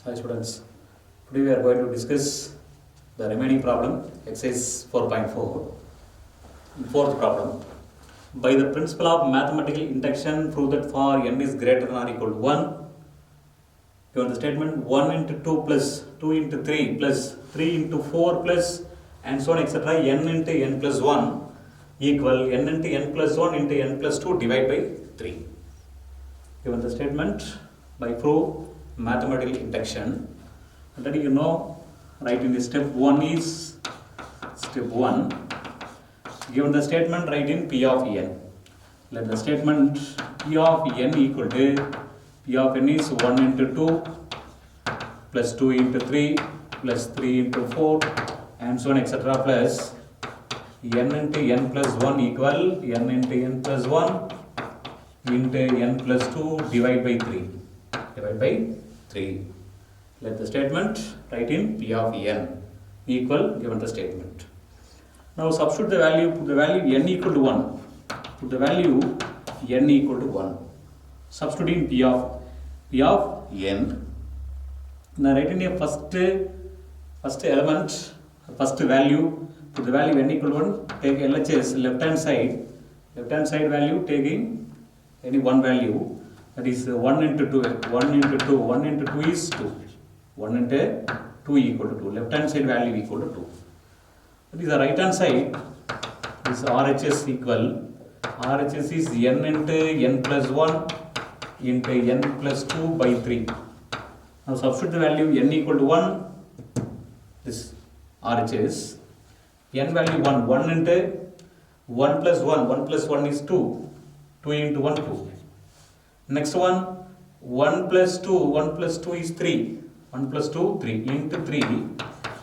Hi students, today we are going to discuss the remaining problem, exercise 4.4. Fourth problem. By the principle of mathematical induction, prove that for n is greater than or equal to 1. Given the statement 1 into 2 plus 2 into 3 plus 3 into 4 plus and so on etc. n into n plus 1 equal n into n plus 1 into n plus 2 divided by 3. Given the statement, by prove mathematical induction, already you know, write in the step 1 is step 1. Given the statement, write in P of n. Let the statement P of n equal to P of n is 1 into 2 plus 2 into 3 plus 3 into 4 and so on etc. plus n into n plus 1 equal n into n plus 1 into n plus 2 divided by 3. Divide by 3. Let the statement write in P of n equal given the statement. Now substitute the value, put the value n equal to 1. Put the value n equal to 1. Substitute in P of n. Now write in a first element, first value, put the value n equal to 1. Take LHS left hand side value taking any one value. That is 1 into 2, 1 into 2, 1 into 2 is 2. 1 into 2 equal to 2. Left hand side value equal to 2. That is the right hand side is RHS equal. RHS is n into n plus 1 into n plus 2 by 3. Now substitute the value n equal to 1. This RHS. N value 1. 1 into 1 plus 1. 1 plus 1 is 2. 2 into 1, 2. Next one, 1 plus 2, 1 plus 2 is 3. 1 plus 2, 3 into 3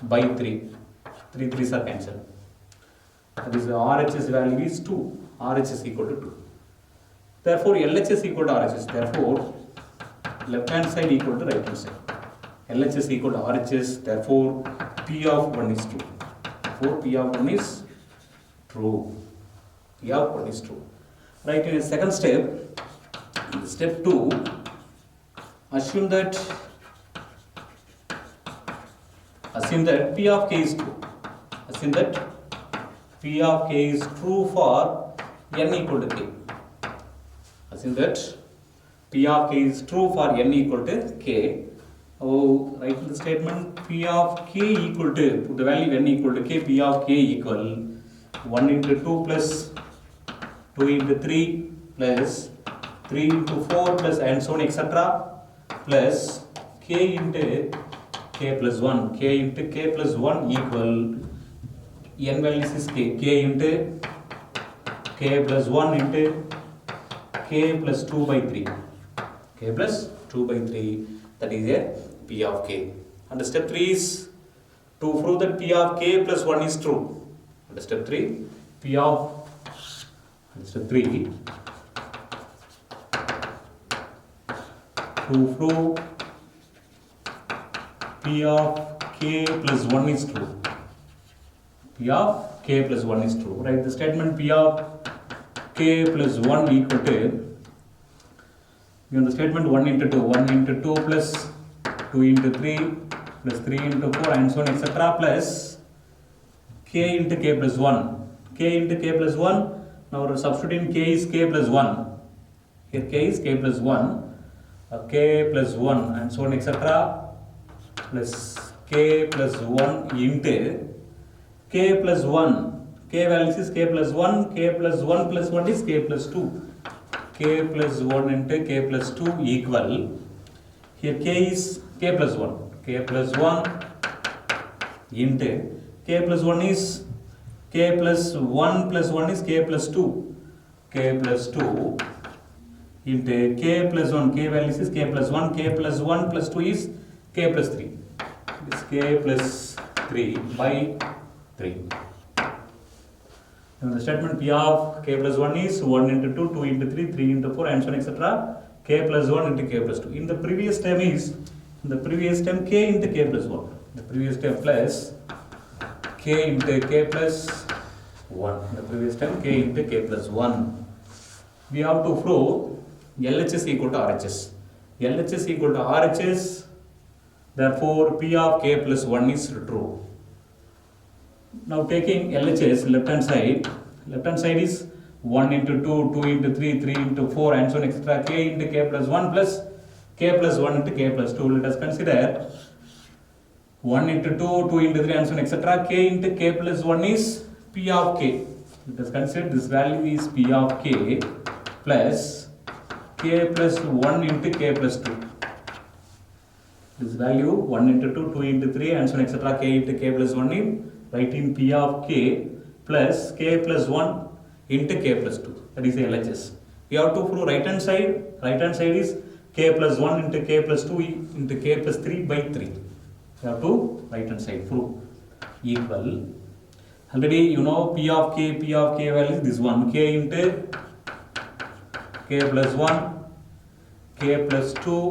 by 3. 3 3s are cancelled. That is the RHS value is 2. RHS equal to 2. Therefore, LHS equal to RHS. Therefore, left hand side equal to right hand side. LHS equal to RHS. Therefore, P of 1 is true. Therefore, P of 1 is true. P of 1 is true. Right, in a second step, in step 2, assume that P of k is true. Assume that P of k is true for n equal to k. Assume that P of k is true for n equal to k. Oh, write in the statement P of k equal to, put the value n equal to k, P of k equal 1 into 2 plus 2 into 3 plus 3 into 4 plus and so on etc. plus k into k plus 1. K into k plus 1 equal n values is k into k plus 1 into k plus 2 by 3. K plus 2 by 3, that is a P of k. And step 3 is to prove that P of k plus 1 is true. And step 3, P of step 3, to prove P of k plus 1 is true. P of k plus 1 is true. Write the statement P of k plus 1 equal to, given the statement 1 into 2, 1 into 2 plus 2 into 3 plus 3 into 4 and so on etc. plus k into k plus 1. K into k plus 1. Now substituting k is k plus 1. Here k is k plus 1. K plus 1 and so on etc. plus k plus 1 into k plus 1. K values is k plus 1. K plus 1 plus 1 is k plus 2. K plus 1 into k plus 2 equal. Here k is k plus 1. K plus 1 into k plus 1 is k plus 1 plus 1 is k plus 2. K plus 2 into k plus 1. K values is k plus 1. K plus 1 plus 2 is k plus 3. It is k plus 3 by 3. Now the statement P of k plus 1 is 1 into 2, 2 into 3, 3 into 4 and so on etc. K plus 1 into k plus 2. In the previous term is, k into k plus 1. The previous term plus k into k plus 1. The previous term k into k plus 1. We have to prove LHS equal to RHS. LHS equal to RHS, Therefore, P of k plus 1 is true. Now taking LHS, left hand side is 1 into 2, 2 into 3, 3 into 4 and so on etc. K into k plus 1 plus k plus 1 into k plus 2. Let us consider 1 into 2, 2 into 3 and so on etc. K into k plus 1 is P of k. Let us consider this value is P of k plus k plus 1 into k plus 2. This value 1 into 2, 2 into 3 and so on etc. K into k plus 1 is write in P of k plus k plus 1 into k plus 2. That is the LHS. We have to prove right hand side. Right hand side is k plus 1 into k plus 2 into k plus 3 by 3. We have to right hand side prove equal. Already you know P of k value is this one. K into k plus 1, k plus 2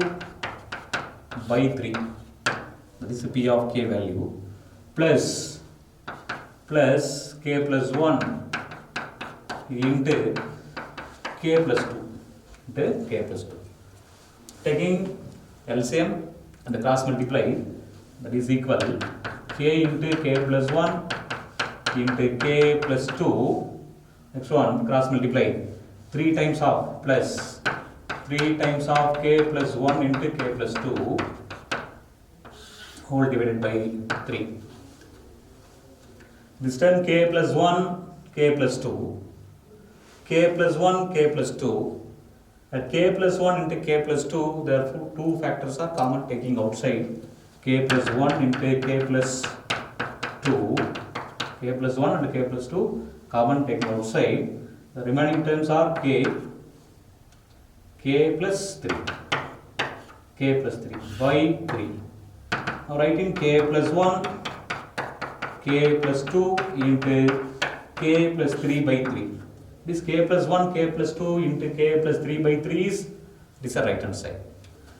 by 3. That is the P of k value. Plus k plus 1 into k plus 2 into k plus 2. Taking LCM and the cross multiply, that is equal k into k plus 1 into k plus 2. Next one cross multiply 3 times of plus 3 times of k plus 1 into k plus 2 whole divided by 3. This time k plus 1, k plus 2, k plus 1, k plus 2. At k plus 1 into k plus 2, therefore two factors are common taking outside. K plus 1 into k plus 2, k plus 1 and k plus 2 common taking outside. The remaining terms are k plus 3, k plus 3 by 3. Now writing k plus 1, k plus 2 into k plus 3 by 3. This k plus 1, k plus 2 into k plus 3 by 3 is this is right hand side.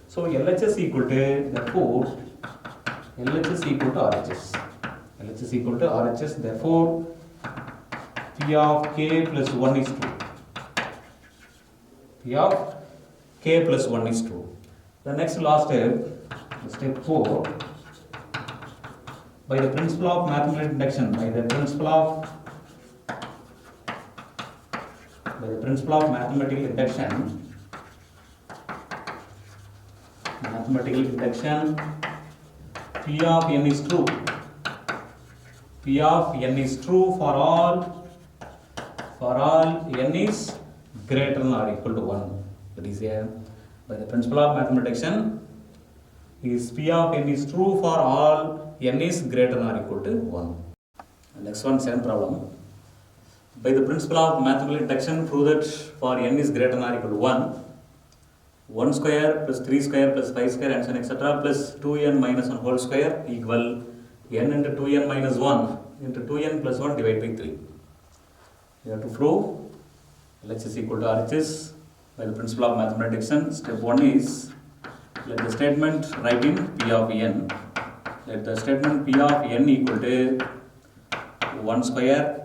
So LHS equal to, therefore LHS equal to RHS. LHS equal to RHS, therefore P of k plus 1 is true. P of k plus 1 is true. The next last step 4. By the principle of mathematical induction, by the principle of mathematical induction, P of n is true. P of n is true for all n is greater than or equal to 1. That is by the principle of mathematical is P of n is true for all n is greater than or equal to 1. Next one, same problem. By the principle of mathematical induction, prove that for n is greater than or equal to 1, 1 square plus 3 square plus 5 square and so on etc. plus 2n minus 1 whole square equal n into 2n minus 1 into 2n plus 1 divided by 3. You have to prove LHS is equal to RHS by the principle of mathematical induction. Step 1 is let the statement write in P of n. Let the statement P of n equal to 1 square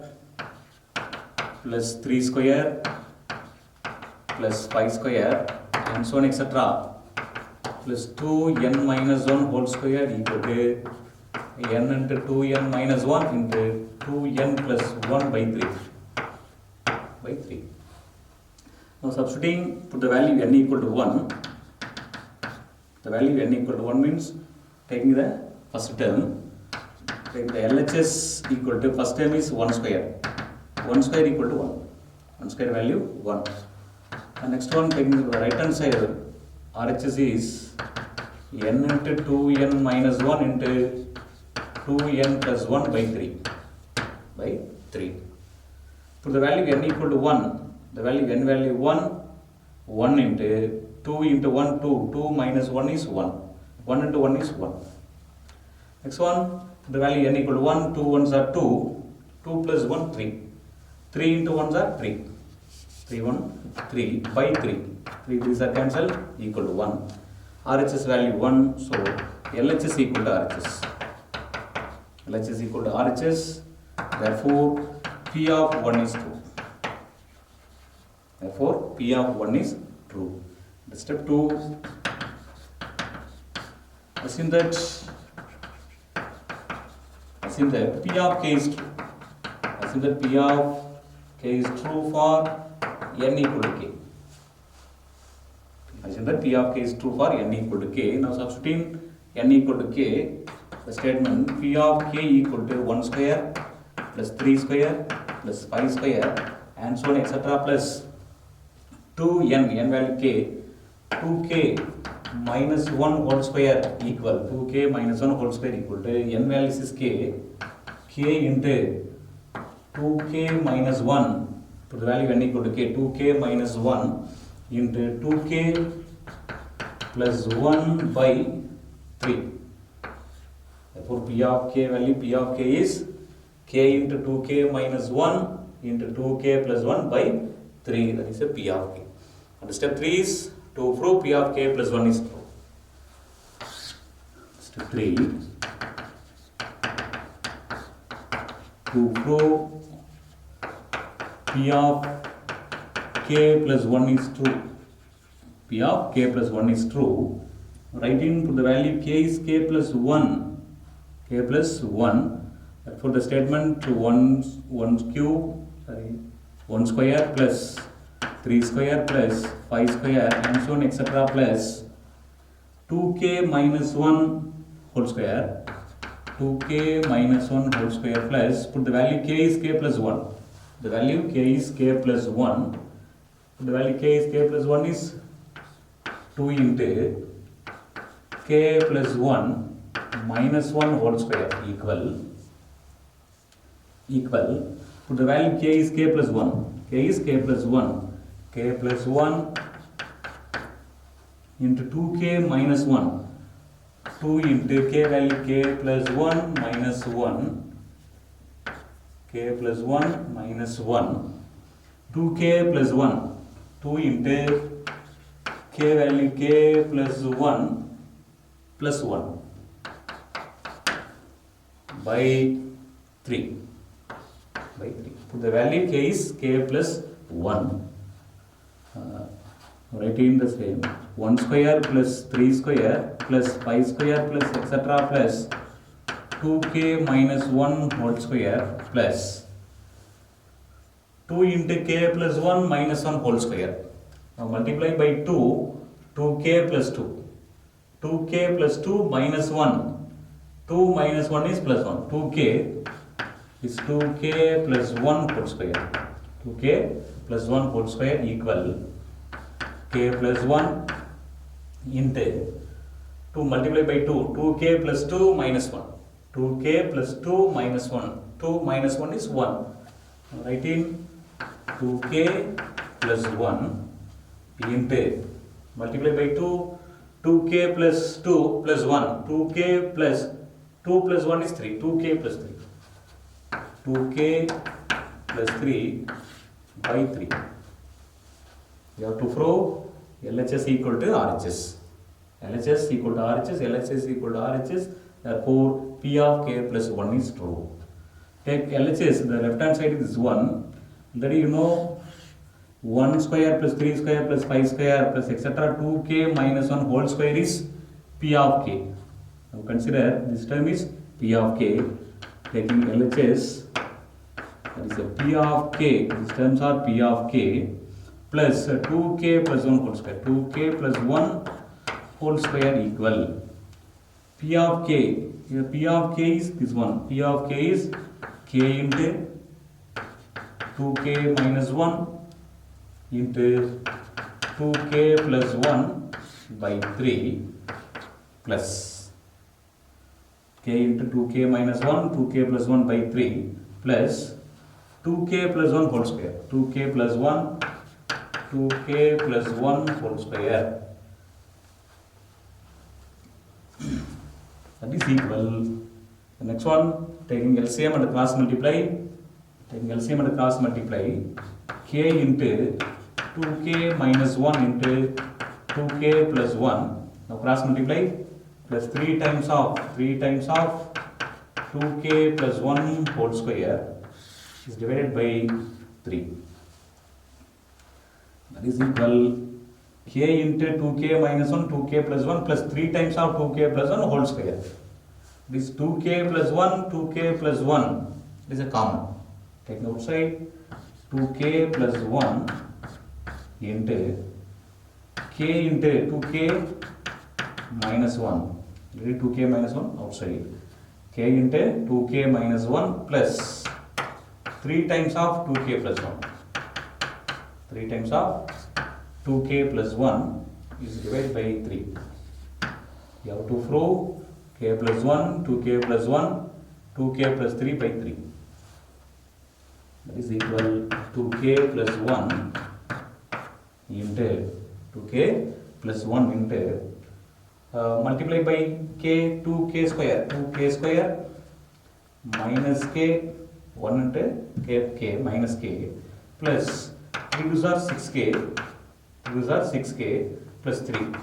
plus 3 square plus 5 square and so on etc. plus 2n minus 1 whole square equal to n into 2n minus 1 into 2n plus 1 by 3. Now substituting, put the value n equal to 1. The value n equal to 1 means taking the first term, take the LHS equal to first term is 1 square. 1 square equal to 1. 1 square value 1. The next one, taking the right hand side, RHS is n into 2n minus 1 into 2n plus 1 by 3. Put the value n equal to 1. The value n value 1 into 2 into 1 2. 2 minus 1 is 1. 1 into 1 is 1. Next one, the value n equal to 1. 2 ones are 2. 2 plus 1 3. 3 into 1s are 3. 3 3 by 3. 3 3s are cancelled equal to 1. RHS value 1. So LHS equal to RHS. LHS equal to RHS. Therefore P of 1 is true. Therefore P of 1 is true. Step 2. assume that P of k is true. Assume that P of k is true for n equal to k. Assume that P of k is true for n equal to k. Now substituting n equal to k, the statement P of k equal to 1 square plus 3 square plus 5 square and so on etc. plus 2n value k, 2k minus 1 whole square equal 2k minus 1 whole square equal to n values is k into 2k minus 1, put the value n equal to k, 2k minus 1 into 2k plus 1 by 3. Therefore P of k value, P of k is k into 2k minus 1 into 2k plus 1 by 3, that is a P of k. And step 3 is to prove P of k plus 1 is true. Step 3, to prove P of k plus 1 is true. P of k plus 1 is true. Writing to the value k is k plus 1. K plus 1. Therefore the statement to 1 square plus 3 square plus 5 square and so on etc. plus 2k minus 1 whole square, 2k minus 1 whole square plus, put the value k is k plus 1. The value k is k plus 1. The value k is k plus 1 is 2 into k plus 1 minus 1 whole square equal, put the value k is k plus 1. K is k plus 1. K plus 1 into 2k minus 1. 2 into k value k plus 1 minus 1. K plus 1 minus 1. 2k plus 1. 2 into k value k plus 1 plus 1 by 3. Put the value k is k plus 1. Write in the same 1 square plus 3 square plus 5 square plus etc. plus 2k minus 1 whole square plus 2 into k plus 1 minus 1 whole square. Now multiply by 2, 2k plus 2. 2k plus 2 minus 1. 2 minus 1 is plus 1. 2k is 2k plus 1 whole square. 2k plus 1 whole square equal k plus 1 into 2 multiply by 2. 2k plus 2 minus 1. 2k plus 2 minus 1. 2 minus 1 is 1. Write in 2k plus 1 into multiply by 2. 2k plus 2 plus 1. 2k plus 2 plus 1 is 3. 2k plus 3. 2k plus 3 by 3. You have to prove LHS equal to RHS. LHS equal to RHS, LHS equal to RHS. Therefore, P of k plus 1 is true. Take LHS, the left hand side is 1. Then you know 1 square plus 3 square plus 5 square plus etc. 2k minus 1 whole square is P of k. Now consider this term is P of k. Taking LHS, that is a P of k. These terms are P of k plus 2k plus 1 whole square. 2k plus 1 whole square equal P of k. Here P of k is this one. P of k is k into 2k minus 1 into 2k plus 1 by 3 plus k into 2k minus 1, 2k plus 1 by 3 plus 2k plus 1 whole square. 2k plus 1, 2k plus 1 whole square. That is equal. The next one, taking LCM and cross multiply. Taking LCM and cross multiply. K into 2k minus 1 into 2k plus 1. Now cross multiply. Plus 3 times of 2k plus 1 whole square is divided by 3. That is equal. k into 2k minus 1, 2k plus 1 plus 3 times of 2k plus 1 whole square. This 2k plus 1, 2k plus 1 is a common. Take the outside 2k plus 1 into k into 2k minus 1. Read 2k minus 1 outside. K into 2k minus 1 plus 3 times of 2k plus 1. 3 times of 2k plus 1 is divided by 3. You have to prove k plus 1, 2k plus 1, 2k plus 3 by 3. That is equal to k plus 1 into 2k plus 1 into multiply by k 2k square. 2k square minus k 1 into k minus k plus 3 2s are 6k. 2s are 6k plus 3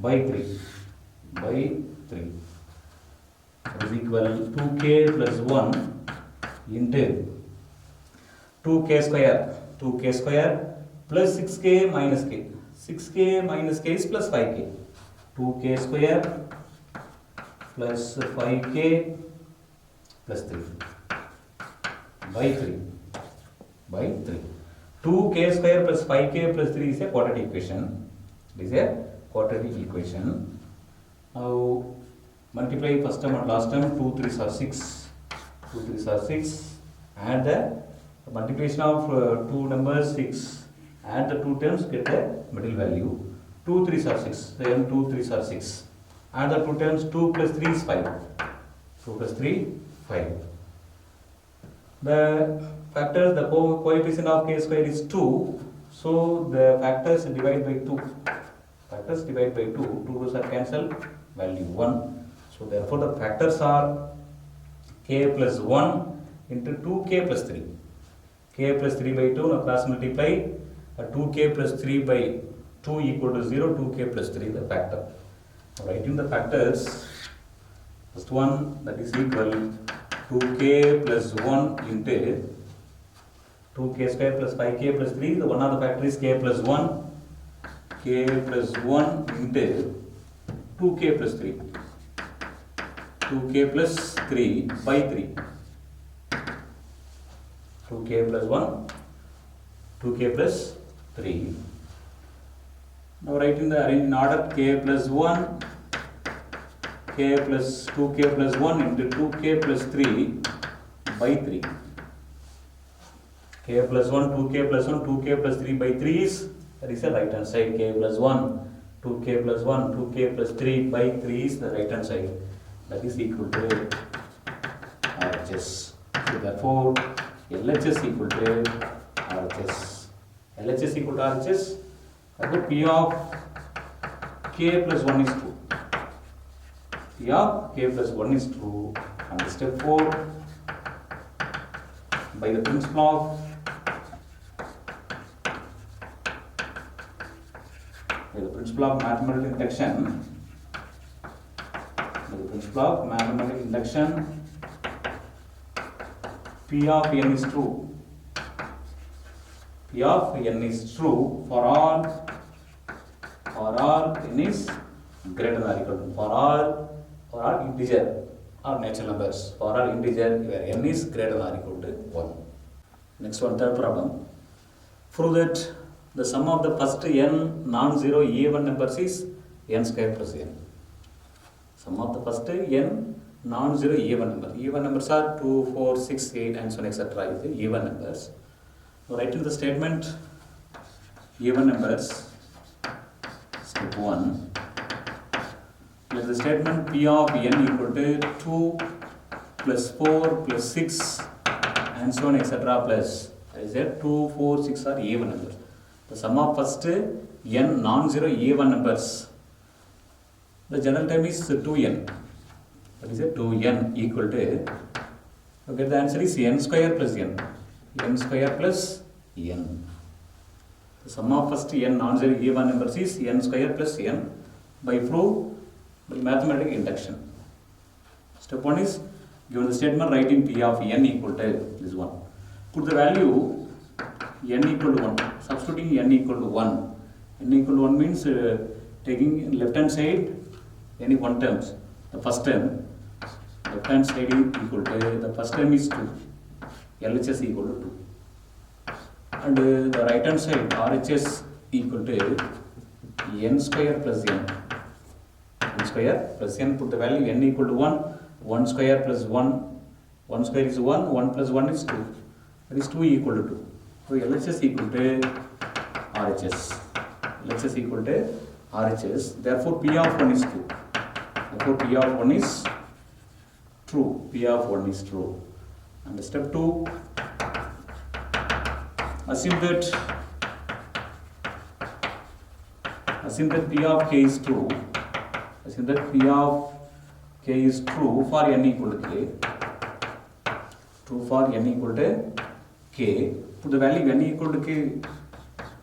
by 3 by 3. That is equal 2k plus 1 into 2k square plus 6k minus k. 6k minus k is plus 5k. 2k square plus 5k plus 3 by 3 by 3. 2k square plus 5k plus 3 is a quadratic equation. It is a quadratic equation. Now multiply first term and last term. 2 3s are 6. 2 3s are 6. Add the multiplication of two numbers 6. Add the two terms, get the middle value. 2 3s are 6. Then 2 3s are 6. Add the two terms. 2 plus 3 is 5. 2 plus 3 5. The factors, the coefficient of k square is 2. So the factors divide by 2. Factors divide by 2. 2 rows are cancelled. Value 1. So therefore the factors are k plus 1 into 2k plus 3. K plus 3 by 2. Now cross multiply. 2k plus 3 by 2 equal to 0. 2k plus 3 the factor. Now writing the factors. First one, that is equal 2k plus 1 into 2k square plus 5k plus 3. The one of the factor is k plus 1. K plus 1 into 2k plus 3. 2k plus 3 by 3. 2k plus 1. 2k plus 3. Now writing the arrange in order k plus 1. K plus 2k plus 1 into 2k plus 3 by 3. K plus 1, 2k plus 1, 2k plus 3 by 3 is, that is the right hand side. K plus 1, 2k plus 1, 2k plus 3 by 3 is the right hand side. That is equal to RHS. So therefore LHS equal to RHS. LHS equal to RHS. Therefore P of k plus 1 is true. P of k plus 1 is true. And step 4, by the principle of mathematical induction, P of n is true. P of n is true for all n is greater than or equal to, for all integer or natural numbers. For all integer where n is greater than or equal to 1. Next one, third problem. Prove that the sum of the first n non-zero even numbers is n square plus n. Sum of the first n non-zero even number. Even numbers are 2, 4, 6, 8 and so on etc. is the even numbers. Now write in the statement even numbers. Step 1. Let the statement P of n equal to 2 plus 4 plus 6 and so on etc. plus, I said 2, 4, 6 are even numbers. The sum of first n non-zero even numbers. The general term is 2n. That is 2n equal to, okay, the answer is n square plus n. N square plus n. The sum of first n non-zero even numbers is n square plus n by mathematical induction. Step 1 is, given the statement, write in P of n equal to this one. Put the value n equal to 1. Substituting n equal to 1. n equal to 1 means taking left hand side any one terms. The first term left hand side is equal to the first term is 2, LHS equal to 2, and the right hand side RHS equal to n square plus n. N square plus n, put the value n equal to 1, 1 square plus 1, 1 square is 1, 1 plus 1 is 2, that is 2 equal to 2. So LHS equal to RHS. LHS equal to RHS. Therefore P of 1 is true. Therefore P of 1 is true. P of 1 is true. And step 2, assume that P of k is true. Assume that P of k is true for n equal to k. True for n equal to k. Put the value n equal to k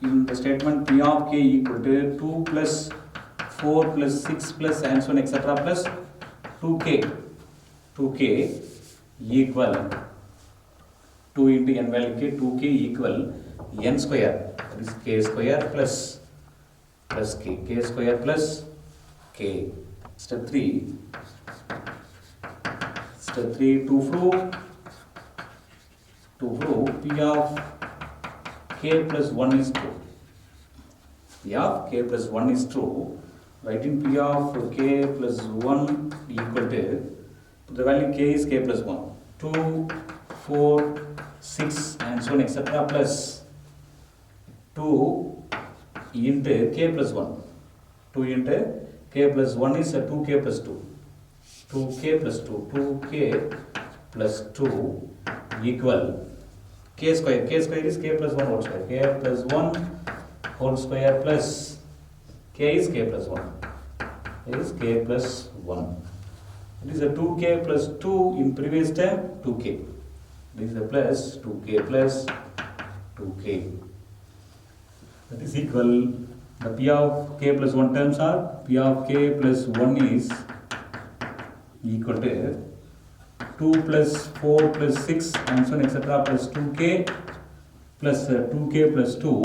in the statement P of k equal to 2 plus 4 plus 6 plus and so on etc. plus 2k. 2k equal 2 into n value k, 2k equal n square, that is k square plus k, k square plus k. Step 3, to prove P of k plus 1 is true. P of k plus 1 is true. Writing P of k plus 1 equal to, the value k is k plus 1, 2, 4, 6 and so on etc. plus 2 into k plus 1. 2 into k plus 1 is 2k plus 2. 2k plus 2. 2k plus 2 equal k square. K square is k plus 1 whole square. K plus 1 whole square plus k is k plus 1. It is k plus 1. It is a 2k plus 2 in previous term 2k. This is a plus 2k plus 2k. That is equal, the P of k plus 1 terms are P of k plus 1 is equal to 2 plus 4 plus 6 and so on etc. plus 2k plus 2k plus 2,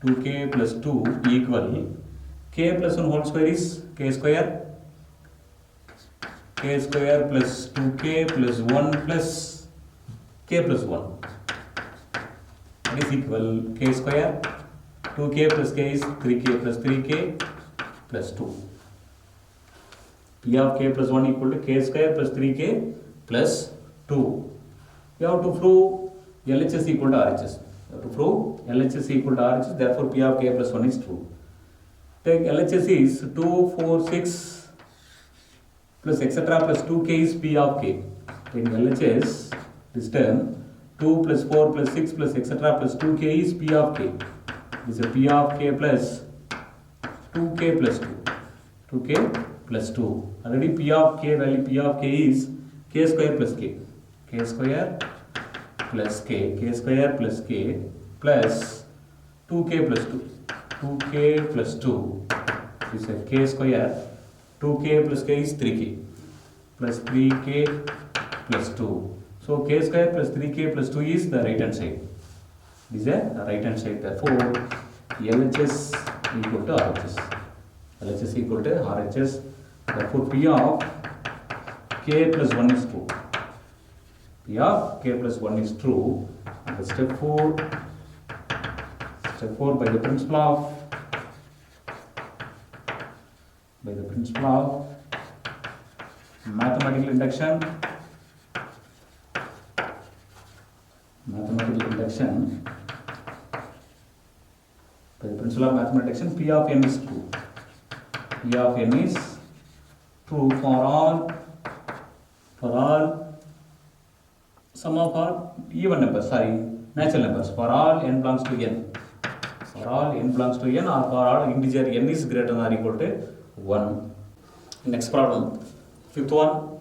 2k plus 2 equal k plus 1 whole square is k square plus 2k plus 1 plus k plus 1. That is equal k square, 2k plus k is 3k plus 3k plus 2. P of k plus 1 equal to k square plus 3k plus 2. You have to prove LHS equal to RHS. You have to prove LHS equal to RHS, therefore P of k plus 1 is true. Take LHS is 2, 4, 6 plus etc. plus 2k is P of k. Take LHS, this term 2 plus 4 plus 6 plus etc. plus 2k is P of k. This is a P of k plus 2k plus 2. 2k plus 2. Already P of k value P of k is k square plus k. K square plus k. K square plus k plus 2k plus 2. 2k plus 2 is a k square. 2k plus k is 3k plus 3k plus 2. So k square plus 3k plus 2 is the right hand side. This is the right hand side. Therefore LHS equal to RHS. LHS equal to RHS. Therefore P of k plus 1 is true. P of k plus 1 is true. And step 4 by the principle of mathematical induction. By the principle of mathematical induction, P of n is true. P of n is true for all sum of all even numbers, natural numbers, for all n belongs to n. For all n belongs to n, or for all integer n is greater than or equal to 1. Next problem, fifth one.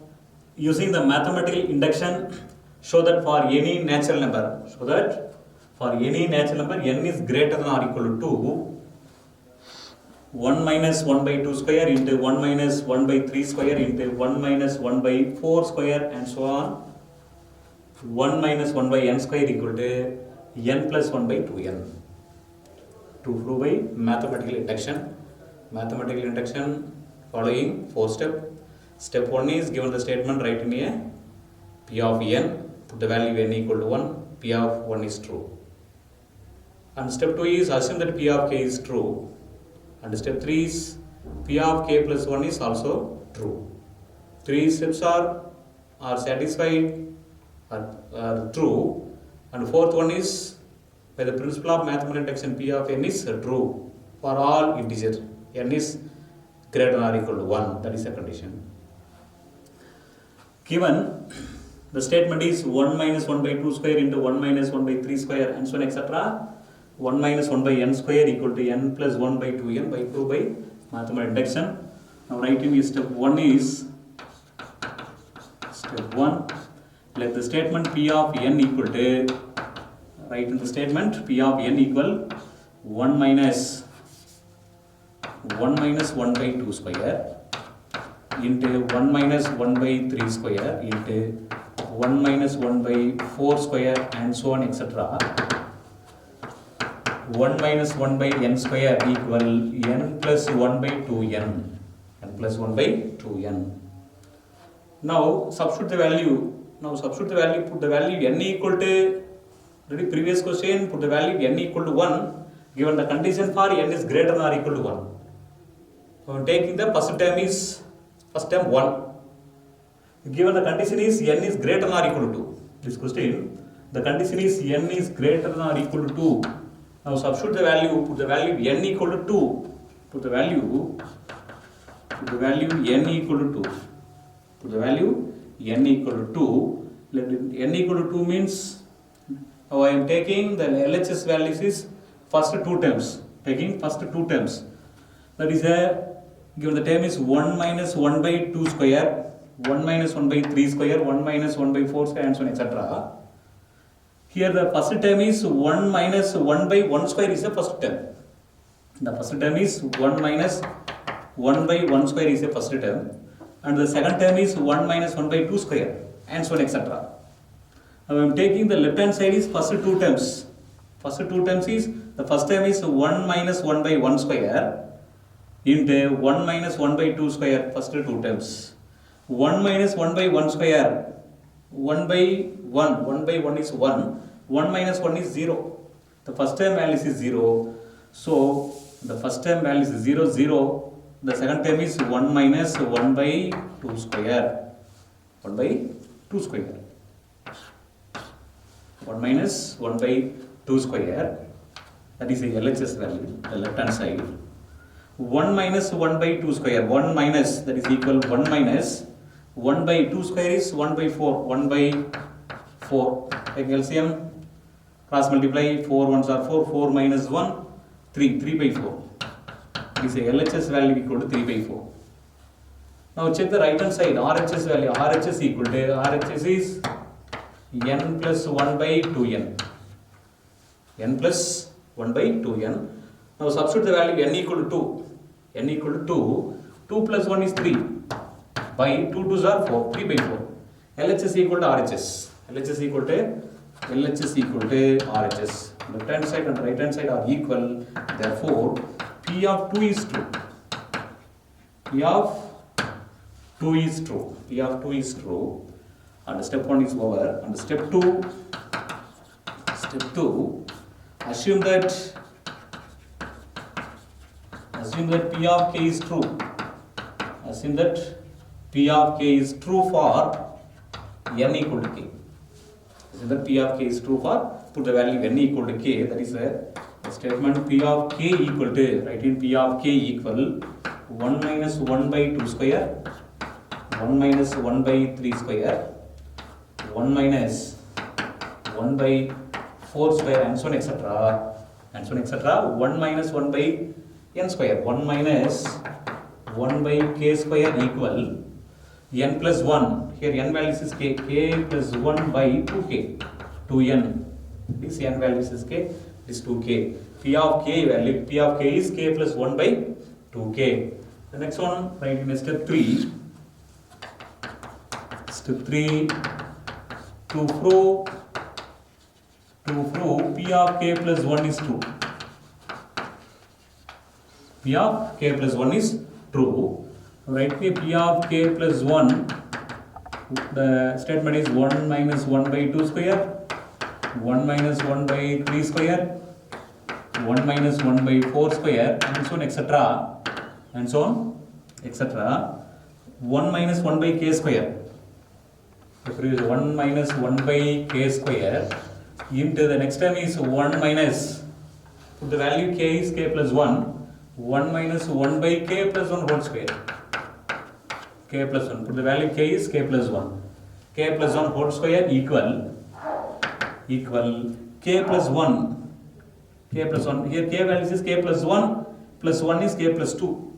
Using the mathematical induction, show that for any natural number, n is greater than or equal to 1 minus 1 by 2 square into 1 minus 1 by 3 square into 1 minus 1 by 4 square and so on. 1 minus 1 by n square equal to n plus 1 by 2n. to prove by mathematical induction. Mathematical induction following 4 steps. Step 1 is given the statement, write in a P of n, put the value n equal to 1, P of 1 is true. And step 2 is assume that P of k is true. And step 3 is P of k plus 1 is also true. 3 steps are satisfied, are true. And fourth one is by the principle of mathematical induction, P of n is true for all integers. N is greater than or equal to 1, that is the condition. Given the statement is 1 minus 1 by 2 square into 1 minus 1 by 3 square and so on etc. 1 minus 1 by n square equal to n plus 1 by 2n by 2 by mathematical induction. Now writing is step 1 is step 1. Let the statement P of n equal to, write in the statement P of n equal 1 minus 1 by 2 square into 1 minus 1 by 3 square into 1 minus 1 by 4 square and so on etc. 1 minus 1 by n square equal n plus 1 by 2n, n plus 1 by 2n. Now substitute the value. Put the value n equal to, ready previous question, put the value n equal to 1, given the condition for n is greater than or equal to 1. So taking the first term 1. Given the condition is n is greater than or equal to 2. This question, the condition is n is greater than or equal to 2. Now substitute the value, put the value n equal to 2. Put the value n equal to 2. Put the value n equal to 2. Let n equal to 2 means, now I am taking the LHS values is first two terms. Taking first two terms. That is given the term is 1 minus 1 by 2 square, 1 minus 1 by 3 square, 1 minus 1 by 4 square and so on etc. Here the first term is 1 minus 1 by 1 square is the first term. The first term is 1 minus 1 by 1 square is the first term. And the second term is 1 minus 1 by 2 square and so on etc. Now I am taking the left hand side is first two terms. First two terms is, the first term is 1 minus 1 by 1 square into 1 minus 1 by 2 square, first two terms. 1 minus 1 by 1 square, 1 by 1 is 1, 1 minus 1 is 0. The first term value is 0. So the first term value is 0, 0. The second term is 1 minus 1 by 2 square. 1 by 2 square. 1 minus 1 by 2 square. That is the LHS value, the left hand side. 1 minus 1 by 2 square. 1 minus, that is equal 1 minus 1 by 2 square is 1 by 4. 1 by 4. Take LCM. Cross multiply. 4 ones are 4. 4 minus 1. 3. 3 by 4. This is LHS value equal to 3 by 4. Now check the right hand side. RHS value. RHS equal to, RHS is n plus 1 by 2n. n plus 1 by 2n. Now substitute the value n equal to 2. n equal to 2. 2 plus 1 is 3. By 2 2s are 4. 3 by 4. LHS equal to RHS. LHS equal to RHS. Left hand side and right hand side are equal. Therefore, P of 2 is true. P of 2 is true. P of 2 is true. And step 1 is over. And step 2, assume that P of k is true. Assume that P of k is true for n equal to k. Assume that P of k is true for, put the value n equal to k. That is a statement P of k equal to, write in P of k equal 1 minus 1 by 2 square, 1 minus 1 by 3 square, 1 minus 1 by 4 square and so on etc. 1 minus 1 by n square. 1 minus 1 by k square equal n plus 1. Here n values is k. K plus 1 by 2k. 2n. This n values is k. This 2k. P of k value. P of k is k plus 1 by 2k. The next one, write in step 3. Step 3. To prove P of k plus 1 is true. P of k plus 1 is true. Write P of k plus 1. The statement is 1 minus 1 by 2 square, 1 minus 1 by 3 square, 1 minus 1 by 4 square, and so on, etc. And so on, etc. 1 minus 1 by k square. If it is 1 minus 1 by k square into the next term is 1 minus, put the value k is k plus 1, 1 minus 1 by k plus 1 whole square. K plus 1, put the value k is k plus 1. K plus 1 whole square equal k plus 1. K plus 1, here k value is k plus 1 plus 1 is k plus 2.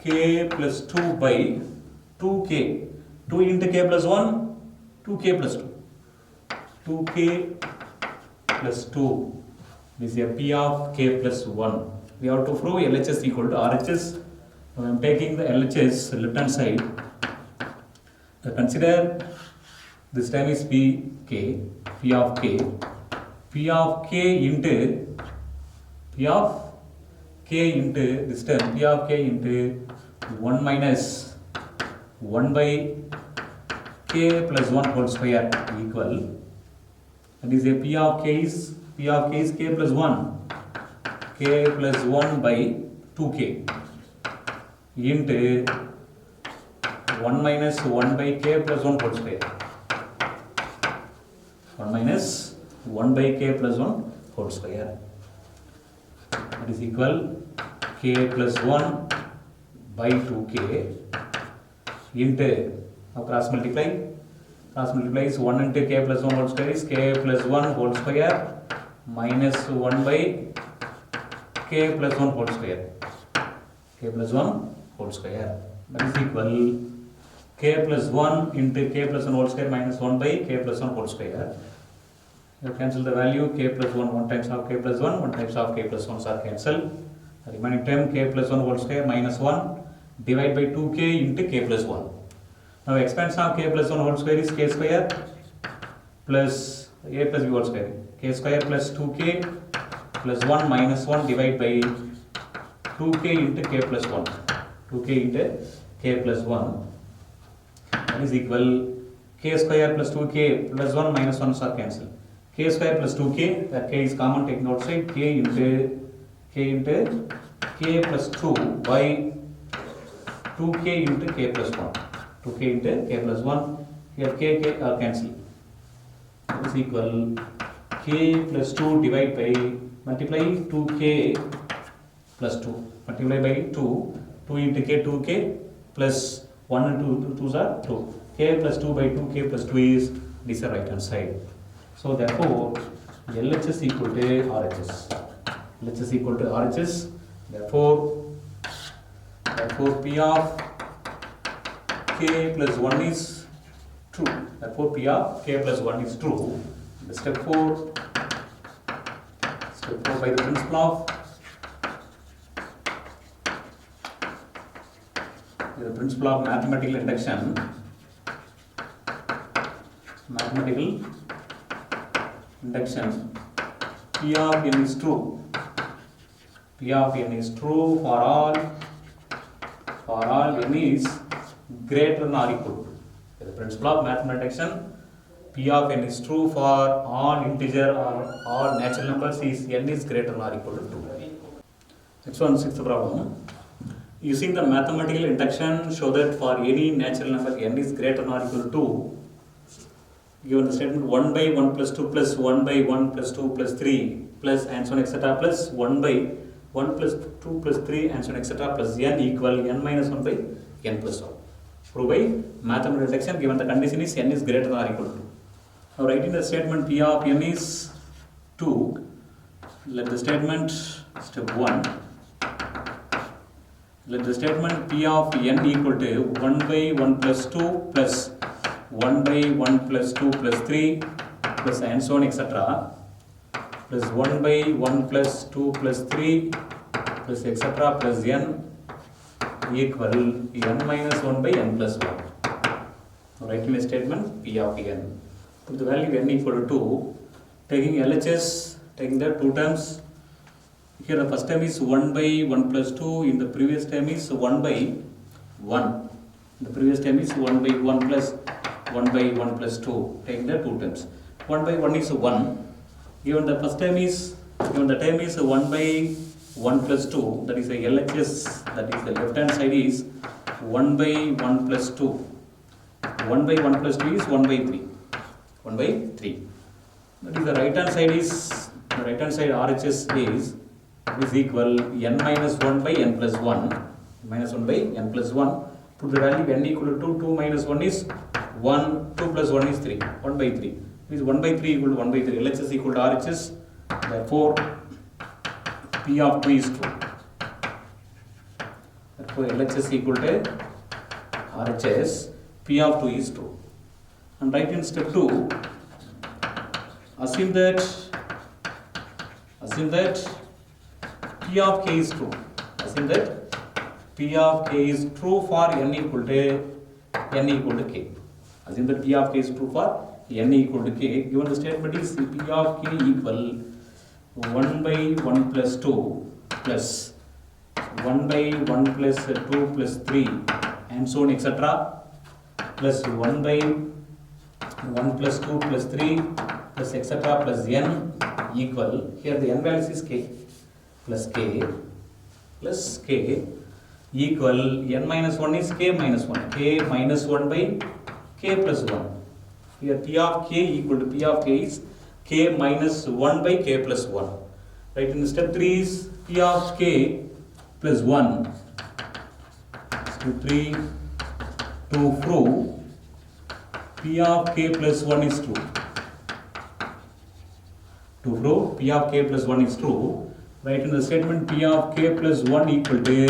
K plus 2 by 2k. 2 into k plus 1, 2k plus 2. 2k plus 2. This is a P of k plus 1. We have to prove LHS equal to RHS. Now I am taking the LHS left hand side. Consider this time is P of k. P of k into this term, P of k into 1 minus 1 by k plus 1 whole square equal, that is a P of k is k plus 1, k plus 1 by 2k into 1 minus 1 by k plus 1 whole square. 1 minus 1 by k plus 1 whole square. That is equal k plus 1 by 2k into, now cross multiply. Cross multiply is 1 into k plus 1 whole square is k plus 1 whole square minus 1 by k plus 1 whole square. K plus 1 whole square. That is equal k plus 1 into k plus 1 whole square minus 1 by k plus 1 whole square. You cancel the value k plus 1 times of k plus 1 times of k plus 1 are cancelled. The remaining term k plus 1 whole square minus 1 divided by 2k into k plus 1. Now expansion of k plus 1 whole square is k square plus a plus b whole square. K square plus 2k plus 1 minus 1 divided by 2k into k plus 1. 2k into k plus 1. That is equal k square plus 2k plus 1 minus 1 are cancelled. K square plus 2k, that k is common taken outside, k into k plus 2 by 2k into k plus 1. 2k into k plus 1, here k are cancelled. That is equal k plus 2 divided by, multiply 2k plus 2. Multiply by 2, 2 into k, 2k plus 1 and 2 are 2. K plus 2 by 2k plus 2 is this right hand side. So therefore, LHS equal to RHS. LHS equal to RHS. Therefore P of k plus 1 is true. Therefore P of k plus 1 is true. The step 4 by the principle of mathematical induction. P of n is true. P of n is true for all n is greater than or equal to. The principle of mathematical induction, P of n is true for all integer or all natural numbers is n is greater than or equal to 2. Next one, sixth problem. Using the mathematical induction, show that for any natural number n is greater than or equal to 2, given the statement 1 by 1 plus 2 plus 1 by 1 plus 2 plus 3 plus and so on etc. plus 1 by 1 plus 2 plus 3 and so on etc. plus n equal n minus 1 by n plus 1. Prove by mathematical induction given the condition is n is greater than or equal to 2. Now writing the statement P of n is 2, let the statement step 1. Let the statement P of n equal to 1 by 1 plus 2 plus 1 by 1 plus 2 plus 3 plus and so on etc. plus 1 by 1 plus 2 plus 3 plus etc. plus n equal n minus 1 by n plus 1. Now writing the statement P of n. Put the value n equal to 2, taking LHS, taking the two terms, Here the first term is 1 by 1 plus 2. In the previous term is 1 by 1. The previous term is 1 by 1 plus 1 by 1 plus 2. Take the two terms. 1 by 1 is 1. Given the first term is, given the term is 1 by 1 plus 2, that is a LHS, that is the left hand side is 1 by 1 plus 2. 1 by 1 plus 2 is 1 by 3. 1 by 3. That is the right hand side is, the right hand side RHS is equal n minus 1 by n plus 1. Minus 1 by n plus 1. Put the value n equal to 2 minus 1 is 1, 2 plus 1 is 3. 1 by 3. It is 1 by 3 equal to 1 by 3. LHS equal to RHS. Therefore, P of 2 is true. Therefore, LHS equal to RHS. P of 2 is true. And write in step 2, assume that P of k is true. Assume that P of k is true for n equal to k. Assume that P of k is true for n equal to k. Given the statement is P of k equal 1 by 1 plus 2 plus 1 by 1 plus 2 plus 3 and so on etc. plus 1 by 1 plus 2 plus 3 plus etc. plus n equal, here the n values is k plus k equal n minus 1 is k minus 1, k minus 1 by k plus 1. Here P of k equal to P of k is k minus 1 by k plus 1. Right, in step 3 is P of k plus 1. Step 3, to prove P of k plus 1 is true. To prove P of k plus 1 is true, write in the statement P of k plus 1 equal to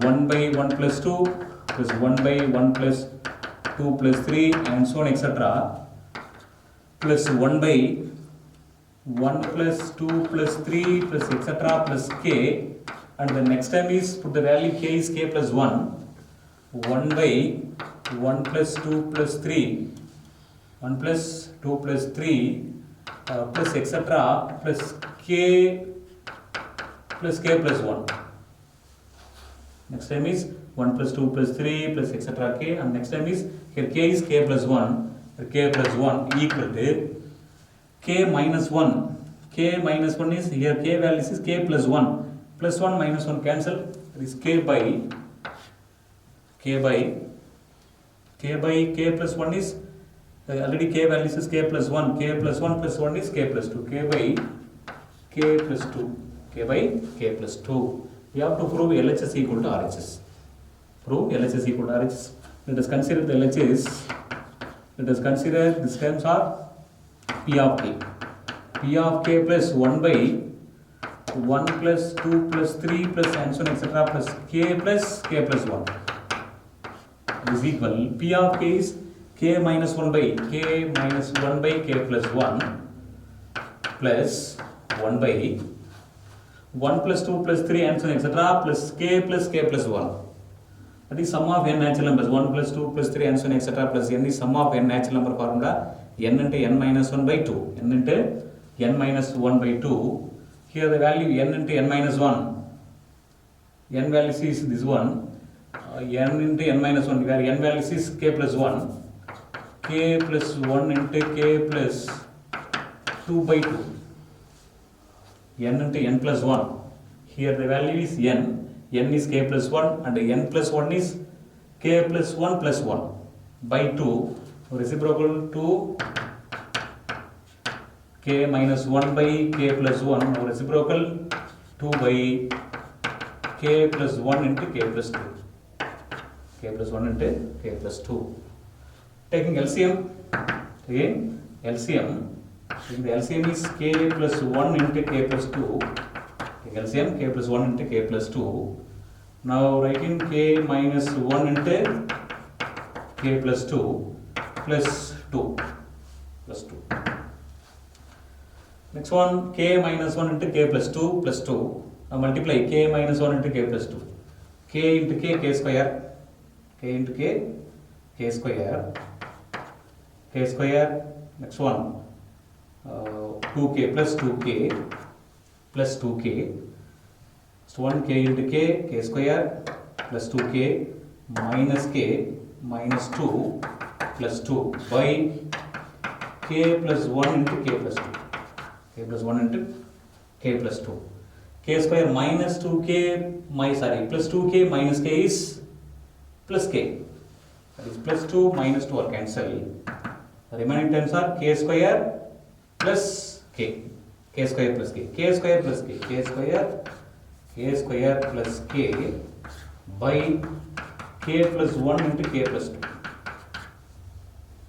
1 by 1 plus 2 plus 1 by 1 plus 2 plus 3 and so on etc. plus 1 by 1 plus 2 plus 3 plus etc. plus k, and the next time is put the value k is k plus 1. 1 by 1 plus 2 plus 3, 1 plus 2 plus 3 plus etc. plus k plus 1. Next time is 1 plus 2 plus 3 plus etc. k, and next time is here k is k plus 1, k plus 1 equal to k minus 1. K minus 1 is, here k values is k plus 1. Plus 1 minus 1 cancel, that is k by k plus 1 is already k values is k plus 1, k plus 1 plus 1 is k plus 2, k by k plus 2, k by k plus 2. We have to prove LHS equal to RHS. Prove LHS equal to RHS. Let us consider the LHS. Let us consider these terms are P of k. P of k plus 1 by 1 plus 2 plus 3 plus and so on etc. plus k plus 1 is equal. P of k is k minus 1 by k plus 1 plus 1 by 1 plus 2 plus 3 and so on etc. plus k plus 1. That is sum of n natural numbers. 1 plus 2 plus 3 and so on etc. plus n is sum of n natural number formula. N into n minus 1 by 2. N into n minus 1 by 2. Here the value n into n minus 1. N value is this one. N into n minus 1, where n value is k plus 1. K plus 1 into k plus 2 by 2. N into n plus 1. Here the value is n. N is k plus 1 and n plus 1 is k plus 1 plus 1 by 2. Reciprocal to k minus 1 by k plus 1. Now reciprocal 2 by k plus 1 into k plus 2. K plus 1 into k plus 2. Taking LCM, again LCM, the LCM is k plus 1 into k plus 2. Take LCM, k plus 1 into k plus 2. Now writing k minus 1 into k plus 2 plus 2 plus 2. Next one, k minus 1 into k plus 2 plus 2. Now multiply k minus 1 into k plus 2. K into k square. K into k square. K square. Next one, 2k plus 2k plus 2k. So 1k into k square plus 2k minus k minus 2 plus 2 by k plus 1 into k plus 2. K plus 1 into k plus 2. K square minus 2k plus 2k minus k is plus k. That is plus 2 minus 2 are cancelled. The remaining terms are k square plus k. K square plus k. K square plus k. K square plus k by k plus 1 into k plus 2.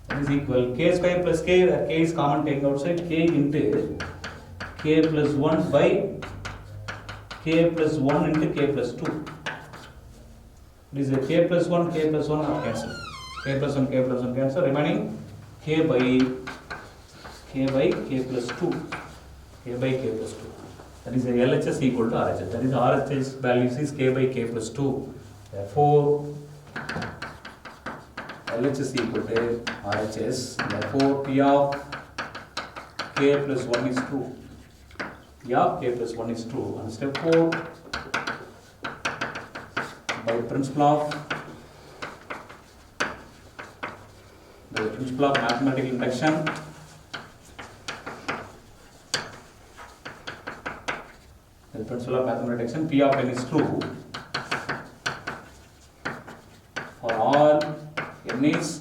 That is equal k square plus k, where k is common taking outside, k into k plus 1 by k plus 1 into k plus 2. This is a k plus 1 are cancelled. K plus 1 cancel, remaining k by k plus 2. K by k plus 2. That is a LHS equal to RHS. That is RHS values is k by k plus 2. Therefore, LHS equal to RHS. Therefore, P of k plus 1 is true. P of k plus 1 is true. And step 4, by the principle of mathematical induction, the principle of mathematical induction, P of n is true for all n is